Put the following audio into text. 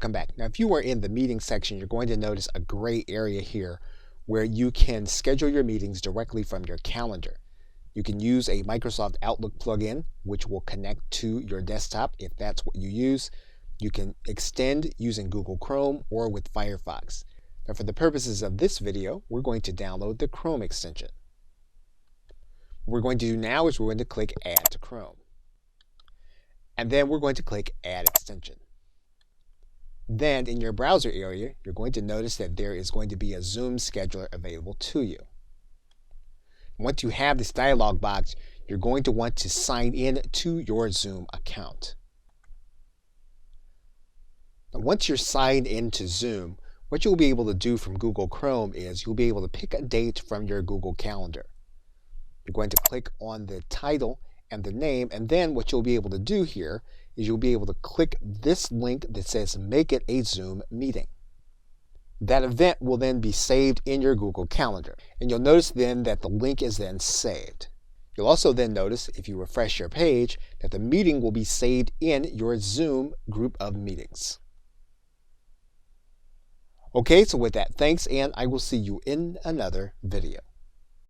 Welcome back. Now, if you are in the meeting section, you're going to notice a gray area here where you can schedule your meetings directly from your calendar. You can use a Microsoft Outlook plugin, which will connect to your desktop if that's what you use. You can extend using Google Chrome or with Firefox. Now, for the purposes of this video, we're going to download the Chrome extension. What we're going to do now is we're going to click Add to Chrome. And then we're going to click Add Extension. Then in your browser area, you're going to notice that there is going to be a Zoom scheduler available to you. Once you have this dialog box, you're going to want to sign in to your Zoom account. Now, once you're signed into Zoom, what you'll be able to do from Google Chrome is you'll be able to pick a date from your Google Calendar. You're going to click on the title and the name, and then what you'll be able to do here is you'll be able to click this link that says Make it a Zoom meeting. That event will then be saved in your Google Calendar, and you'll notice then that the link is then saved. You'll also then notice, if you refresh your page, that the meeting will be saved in your Zoom group of meetings. Okay, so with that, thanks, and I will see you in another video.